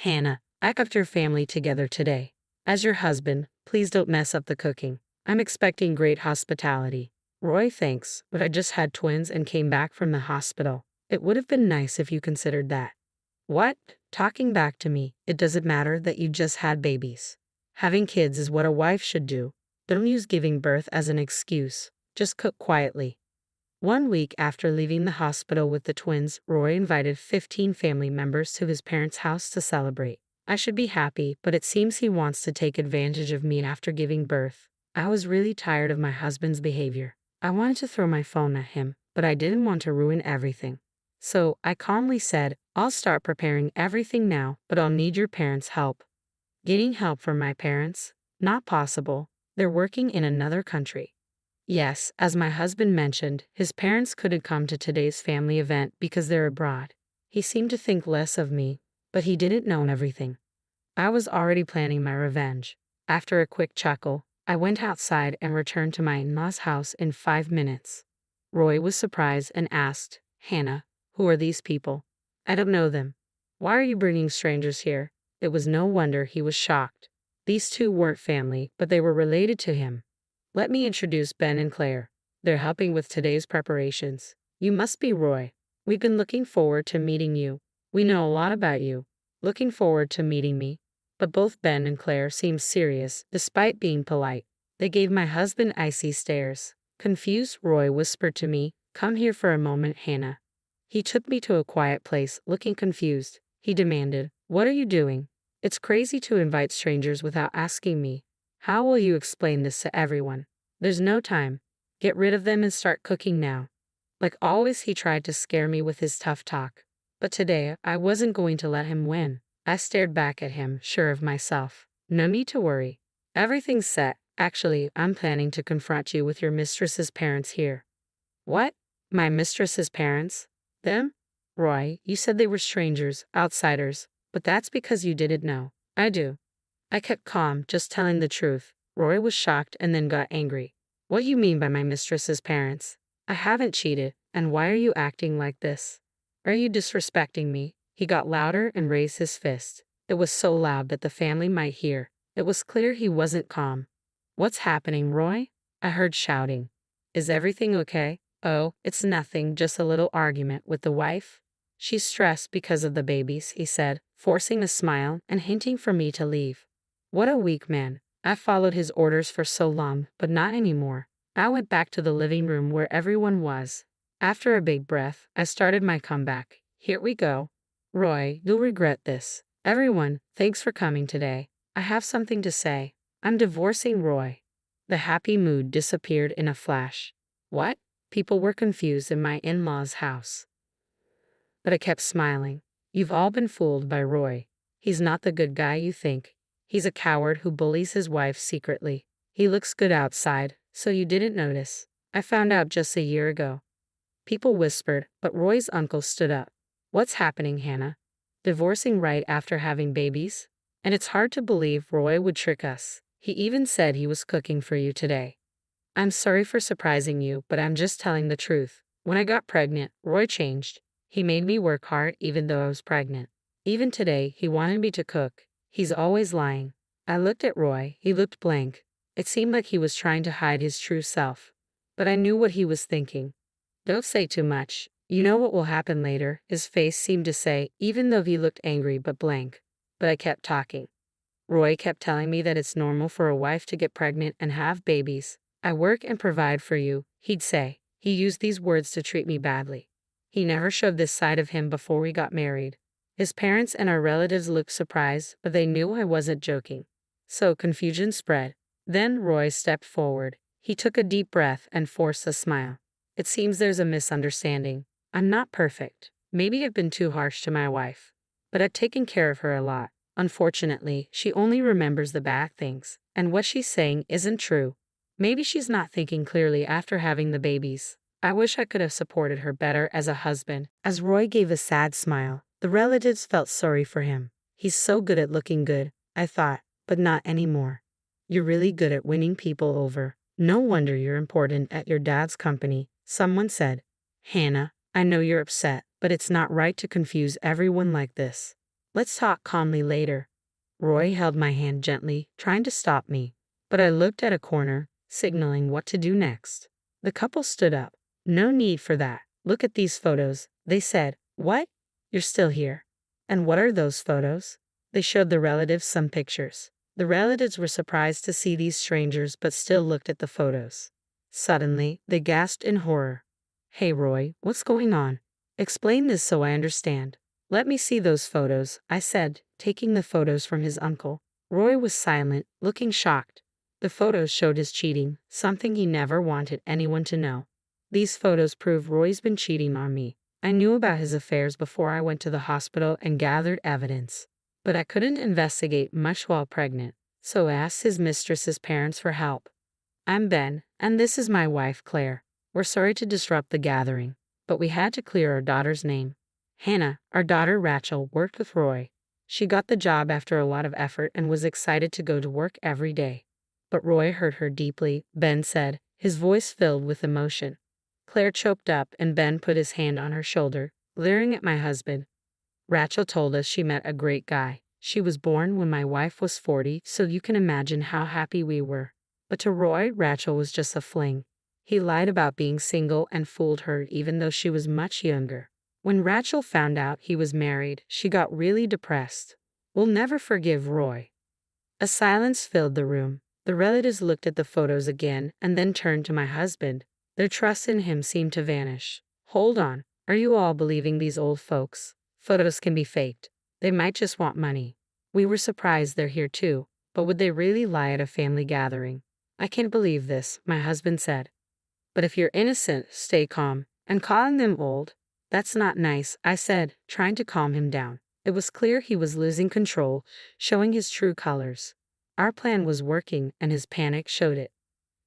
Hannah, I got your family together today. As your husband, please don't mess up the cooking. I'm expecting great hospitality. Roy, thanks, but I just had twins and came back from the hospital. It would have been nice if you considered that. What? Talking back to me, it doesn't matter that you just had babies. Having kids is what a wife should do. Don't use giving birth as an excuse. Just cook quietly. 1 week after leaving the hospital with the twins, Roy invited 15 family members to his parents' house to celebrate. I should be happy, but it seems he wants to take advantage of me after giving birth. I was really tired of my husband's behavior. I wanted to throw my phone at him, but I didn't want to ruin everything. So, I calmly said, I'll start preparing everything now, but I'll need your parents' help. Getting help from my parents? Not possible. They're working in another country. Yes, as my husband mentioned, his parents couldn't come to today's family event because they're abroad. He seemed to think less of me, but he didn't know everything. I was already planning my revenge. After a quick chuckle, I went outside and returned to my in-laws' house in 5 minutes. Roy was surprised and asked, Hannah, who are these people? I don't know them. Why are you bringing strangers here? It was no wonder he was shocked. These two weren't family, but they were related to him. Let me introduce Ben and Claire. They're helping with today's preparations. You must be Roy. We've been looking forward to meeting you. We know a lot about you. Looking forward to meeting me. But both Ben and Claire seemed serious, despite being polite. They gave my husband icy stares. Confused, Roy whispered to me, Come here for a moment, Hannah. He took me to a quiet place, looking confused. He demanded, What are you doing? It's crazy to invite strangers without asking me. How will you explain this to everyone? There's no time. Get rid of them and start cooking now. Like always, he tried to scare me with his tough talk. But today, I wasn't going to let him win. I stared back at him, sure of myself. No need to worry. Everything's set. Actually, I'm planning to confront you with your mistress's parents here. What? My mistress's parents? Them? Roy, you said they were strangers, outsiders, but that's because you didn't know. I do. I kept calm, just telling the truth. Roy was shocked and then got angry. What you mean by my mistress's parents? I haven't cheated, and why are you acting like this? Are you disrespecting me? He got louder and raised his fist. It was so loud that the family might hear. It was clear he wasn't calm. What's happening, Roy? I heard shouting. Is everything okay? Oh, it's nothing, just a little argument with the wife. She's stressed because of the babies, he said, forcing a smile and hinting for me to leave. What a weak man. I followed his orders for so long, but not anymore. I went back to the living room where everyone was. After a big breath, I started my comeback. Here we go. Roy, you'll regret this. Everyone, thanks for coming today. I have something to say. I'm divorcing Roy. The happy mood disappeared in a flash. What? People were confused in my in-laws' house. But I kept smiling. You've all been fooled by Roy. He's not the good guy you think. He's a coward who bullies his wife secretly. He looks good outside, so you didn't notice. I found out just a year ago. People whispered, but Roy's uncle stood up. What's happening, Hannah? Divorcing right after having babies? And it's hard to believe Roy would trick us. He even said he was cooking for you today. I'm sorry for surprising you, but I'm just telling the truth. When I got pregnant, Roy changed. He made me work hard even though I was pregnant. Even today, he wanted me to cook. He's always lying. I looked at Roy. He looked blank. It seemed like he was trying to hide his true self. But I knew what he was thinking. Don't say too much. You know what will happen later, his face seemed to say, even though he looked angry but blank. But I kept talking. Roy kept telling me that it's normal for a wife to get pregnant and have babies. I work and provide for you, he'd say. He used these words to treat me badly. He never showed this side of him before we got married. His parents and our relatives looked surprised, but they knew I wasn't joking. So confusion spread. Then Roy stepped forward. He took a deep breath and forced a smile. It seems there's a misunderstanding. I'm not perfect. Maybe I've been too harsh to my wife. But I've taken care of her a lot. Unfortunately, she only remembers the bad things, and what she's saying isn't true. Maybe she's not thinking clearly after having the babies. I wish I could have supported her better as a husband. As Roy gave a sad smile, the relatives felt sorry for him. He's so good at looking good, I thought, but not anymore. You're really good at winning people over. No wonder you're important at your dad's company, someone said. Hannah, I know you're upset, but it's not right to confuse everyone like this. Let's talk calmly later. Roy held my hand gently, trying to stop me, but I looked at a corner, signaling what to do next. The couple stood up. No need for that. Look at these photos, they said. What? You're still here. And what are those photos? They showed the relatives some pictures. The relatives were surprised to see these strangers but still looked at the photos. Suddenly, they gasped in horror. Hey Roy, what's going on? Explain this so I understand. Let me see those photos, I said, taking the photos from his uncle. Roy was silent, looking shocked. The photos showed his cheating, something he never wanted anyone to know. These photos prove Roy's been cheating on me. I knew about his affairs before I went to the hospital and gathered evidence. But I couldn't investigate much while pregnant, so I asked his mistress's parents for help. I'm Ben, and this is my wife, Claire. We're sorry to disrupt the gathering, but we had to clear our daughter's name. Hannah, our daughter Rachel, worked with Roy. She got the job after a lot of effort and was excited to go to work every day. But Roy hurt her deeply, Ben said, his voice filled with emotion. Claire choked up and Ben put his hand on her shoulder, leering at my husband. Rachel told us she met a great guy. She was born when my wife was 40, so you can imagine how happy we were. But to Roy, Rachel was just a fling. He lied about being single and fooled her even though she was much younger. When Rachel found out he was married, she got really depressed. We'll never forgive Roy. A silence filled the room. The relatives looked at the photos again and then turned to my husband. Their trust in him seemed to vanish. Hold on, are you all believing these old folks? Photos can be faked. They might just want money. We were surprised they're here too, but would they really lie at a family gathering? I can't believe this, my husband said. But if you're innocent, stay calm. And calling them old? That's not nice, I said, trying to calm him down. It was clear he was losing control, showing his true colors. Our plan was working, and his panic showed it.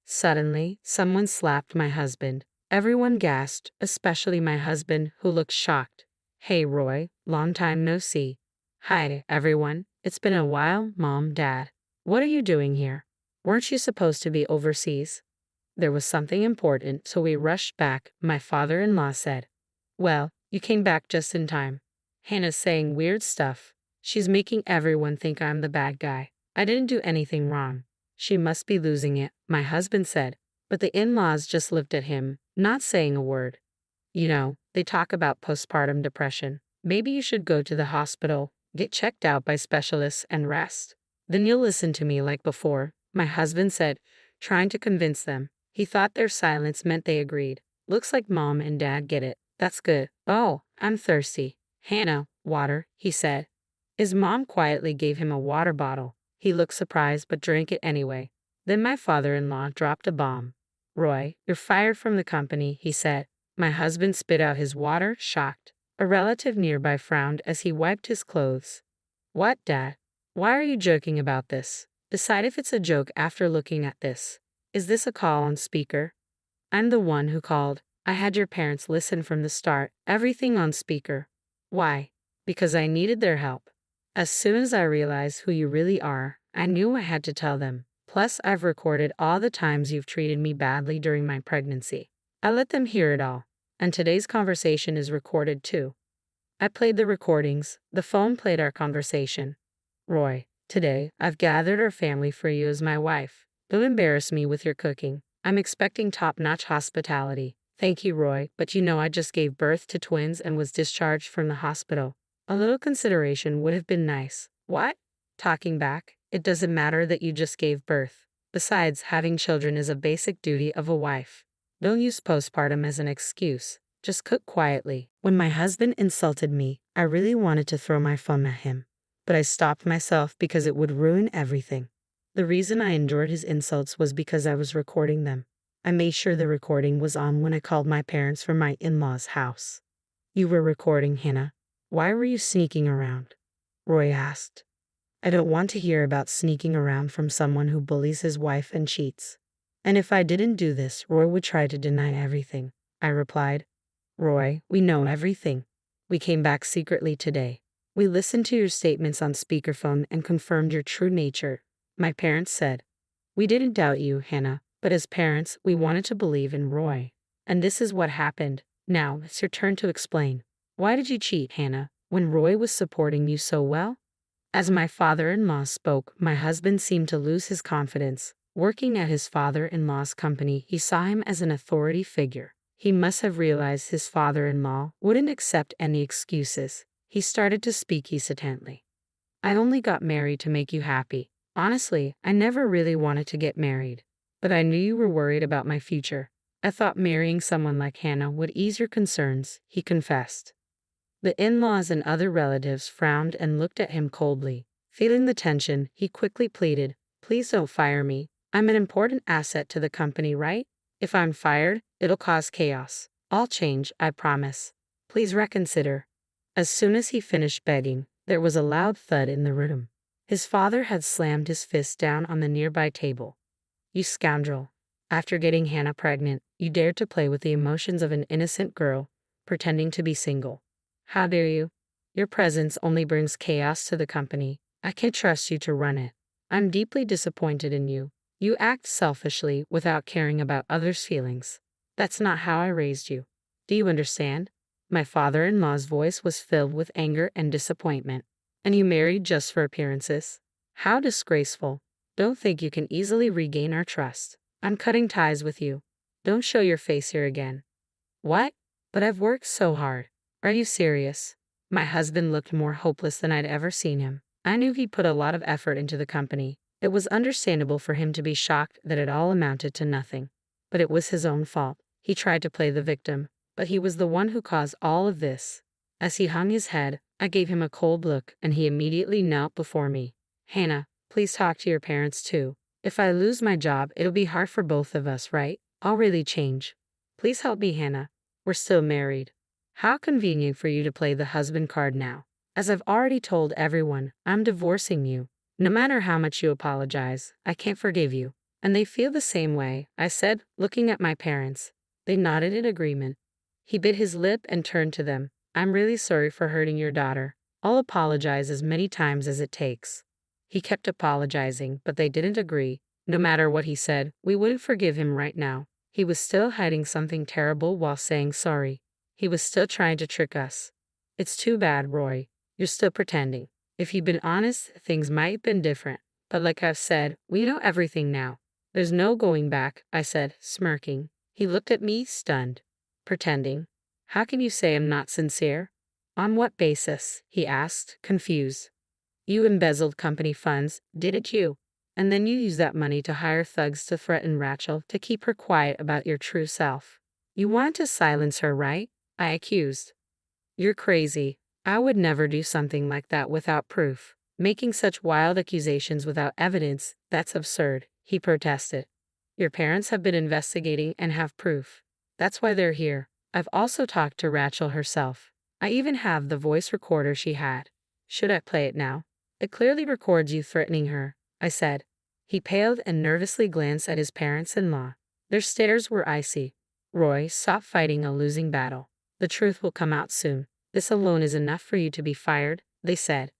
Suddenly, someone slapped my husband. Everyone gasped, especially my husband, who looked shocked. Hey Roy, long time no see. Hi, everyone. It's been a while, Mom, Dad. What are you doing here? Weren't you supposed to be overseas? There was something important, so we rushed back, my father-in-law said. Well, you came back just in time. Hannah's saying weird stuff. She's making everyone think I'm the bad guy. I didn't do anything wrong. She must be losing it, my husband said. But the in-laws just looked at him, not saying a word. You know, they talk about postpartum depression. Maybe you should go to the hospital, get checked out by specialists, and rest. Then you'll listen to me like before, my husband said, trying to convince them. He thought their silence meant they agreed. Looks like Mom and Dad get it. That's good. Oh, I'm thirsty. Hannah, water, he said. His mom quietly gave him a water bottle. He looked surprised but drank it anyway. Then my father-in-law dropped a bomb. Roy, you're fired from the company, he said. My husband spit out his water, shocked. A relative nearby frowned as he wiped his clothes. What, Dad? Why are you joking about this? Decide if it's a joke after looking at this. Is this a call on speaker? I'm the one who called. I had your parents listen from the start, everything on speaker. Why? Because I needed their help. As soon as I realized who you really are, I knew I had to tell them. Plus, I've recorded all the times you've treated me badly during my pregnancy. I let them hear it all. And today's conversation is recorded too. I played the recordings. The phone played our conversation. Roy, today, I've gathered our family for you as my wife. Don't embarrass me with your cooking. I'm expecting top-notch hospitality. Thank you, Roy, but you know I just gave birth to twins and was discharged from the hospital. A little consideration would have been nice. What? Talking back, it doesn't matter that you just gave birth. Besides, having children is a basic duty of a wife. Don't use postpartum as an excuse. Just cook quietly. When my husband insulted me, I really wanted to throw my phone at him. But I stopped myself because it would ruin everything. The reason I endured his insults was because I was recording them. I made sure the recording was on when I called my parents from my in-laws' house. You were recording, Hannah. Why were you sneaking around? Roy asked. I don't want to hear about sneaking around from someone who bullies his wife and cheats. And if I didn't do this, Roy would try to deny everything. I replied. Roy, we know everything. We came back secretly today. We listened to your statements on speakerphone and confirmed your true nature. My parents said. We didn't doubt you, Hannah, but as parents, we wanted to believe in Roy. And this is what happened. Now, it's your turn to explain. Why did you cheat, Hannah? when Roy was supporting you so well? As my father-in-law spoke, my husband seemed to lose his confidence. Working at his father-in-law's company, he saw him as an authority figure. He must have realized his father-in-law wouldn't accept any excuses. He started to speak hesitantly. I only got married to make you happy. Honestly, I never really wanted to get married. But I knew you were worried about my future. I thought marrying someone like Hannah would ease your concerns, he confessed. The in-laws and other relatives frowned and looked at him coldly. Feeling the tension, he quickly pleaded, "Please don't fire me. I'm an important asset to the company, right? If I'm fired, it'll cause chaos. I'll change, I promise. Please reconsider." As soon as he finished begging, there was a loud thud in the room. His father had slammed his fist down on the nearby table. "You scoundrel. After getting Hannah pregnant, you dared to play with the emotions of an innocent girl, pretending to be single. How dare you? Your presence only brings chaos to the company. I can't trust you to run it. I'm deeply disappointed in you. You act selfishly without caring about others' feelings. That's not how I raised you. Do you understand?" My father-in-law's voice was filled with anger and disappointment. "And you married just for appearances? How disgraceful. Don't think you can easily regain our trust. I'm cutting ties with you. Don't show your face here again." "What? But I've worked so hard. Are you serious?" My husband looked more hopeless than I'd ever seen him. I knew he'd put a lot of effort into the company. It was understandable for him to be shocked that it all amounted to nothing. But it was his own fault. He tried to play the victim, but he was the one who caused all of this. As he hung his head, I gave him a cold look, and he immediately knelt before me. "Hannah, please talk to your parents too. If I lose my job, it'll be hard for both of us, right? I'll really change. Please help me, Hannah. We're still married." How convenient for you to play the husband card now. As I've already told everyone, I'm divorcing you. No matter how much you apologize, I can't forgive you. And they feel the same way, I said, looking at my parents. They nodded in agreement. He bit his lip and turned to them. "I'm really sorry for hurting your daughter. I'll apologize as many times as it takes." He kept apologizing, but they didn't agree. No matter what he said, we wouldn't forgive him right now. He was still hiding something terrible while saying sorry. He was still trying to trick us. It's too bad, Roy. You're still pretending. If you'd been honest, things might have been different. But like I've said, we know everything now. There's no going back, I said, smirking. He looked at me, stunned. Pretending? How can you say I'm not sincere? On what basis? He asked, confused. You embezzled company funds, didn't you? And then you used that money to hire thugs to threaten Rachel to keep her quiet about your true self. You want to silence her, right? I accused. You're crazy. I would never do something like that without proof. Making such wild accusations without evidence, that's absurd, he protested. Your parents have been investigating and have proof. That's why they're here. I've also talked to Rachel herself. I even have the voice recorder she had. Should I play it now? It clearly records you threatening her, I said. He paled and nervously glanced at his parents-in-law. Their stares were icy. Roy, stop fighting a losing battle. The truth will come out soon. This alone is enough for you to be fired, they said.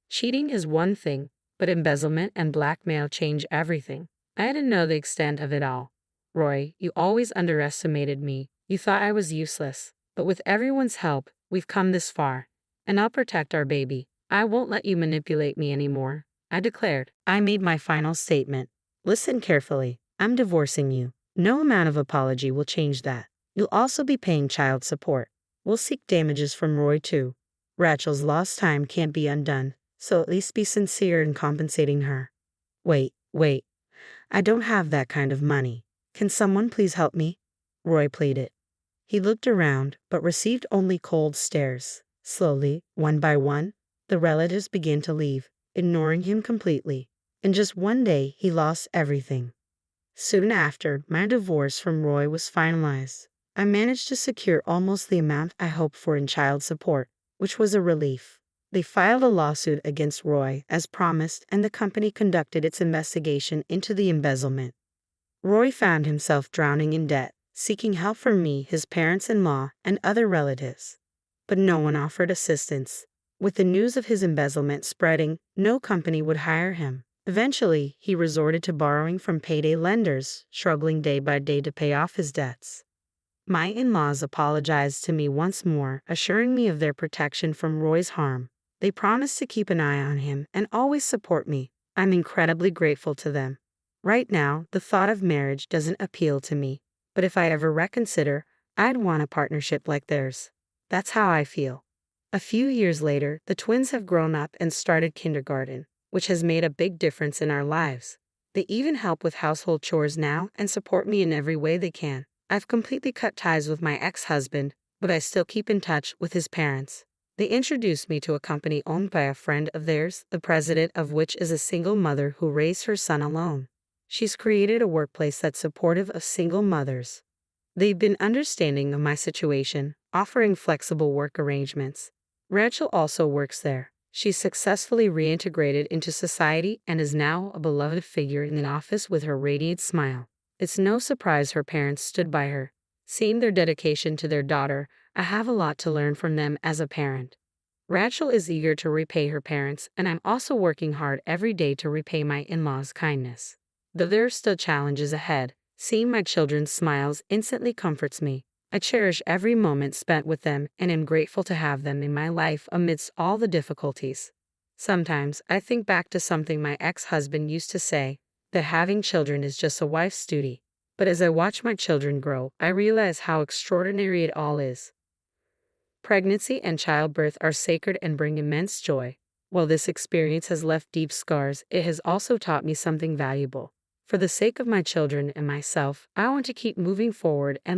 Cheating is one thing, but embezzlement and blackmail change everything. I didn't know the extent of it all. Roy, you always underestimated me. You thought I was useless. But with everyone's help, we've come this far. And I'll protect our baby. I won't let you manipulate me anymore, I declared. I made my final statement. Listen carefully. I'm divorcing you. No amount of apology will change that. You'll also be paying child support. We'll seek damages from Roy too. Rachel's lost time can't be undone, so at least be sincere in compensating her. Wait. I don't have that kind of money. Can someone please help me? Roy pleaded. He looked around, but received only cold stares. Slowly, one by one, the relatives began to leave, ignoring him completely. In just one day, he lost everything. Soon after, my divorce from Roy was finalized. I managed to secure almost the amount I hoped for in child support, which was a relief. They filed a lawsuit against Roy, as promised, and the company conducted its investigation into the embezzlement. Roy found himself drowning in debt, seeking help from me, his parents-in-law, and other relatives. But no one offered assistance. With the news of his embezzlement spreading, no company would hire him. Eventually, he resorted to borrowing from payday lenders, struggling day by day to pay off his debts. My in-laws apologized to me once more, assuring me of their protection from Roy's harm. They promised to keep an eye on him and always support me. I'm incredibly grateful to them. Right now, the thought of marriage doesn't appeal to me, but if I ever reconsider, I'd want a partnership like theirs. That's how I feel. A few years later, the twins have grown up and started kindergarten, which has made a big difference in our lives. They even help with household chores now and support me in every way they can. I've completely cut ties with my ex-husband, but I still keep in touch with his parents. They introduced me to a company owned by a friend of theirs, the president of which is a single mother who raised her son alone. She's created a workplace that's supportive of single mothers. They've been understanding of my situation, offering flexible work arrangements. Rachel also works there. She's successfully reintegrated into society and is now a beloved figure in the office with her radiant smile. It's no surprise her parents stood by her. Seeing their dedication to their daughter, I have a lot to learn from them as a parent. Rachel is eager to repay her parents, and I'm also working hard every day to repay my in-laws' kindness. Though there are still challenges ahead, seeing my children's smiles instantly comforts me. I cherish every moment spent with them and am grateful to have them in my life amidst all the difficulties. Sometimes I think back to something my ex-husband used to say, that having children is just a wife's duty. But as I watch my children grow, I realize how extraordinary it all is. Pregnancy and childbirth are sacred and bring immense joy. While this experience has left deep scars, it has also taught me something valuable. For the sake of my children and myself, I want to keep moving forward and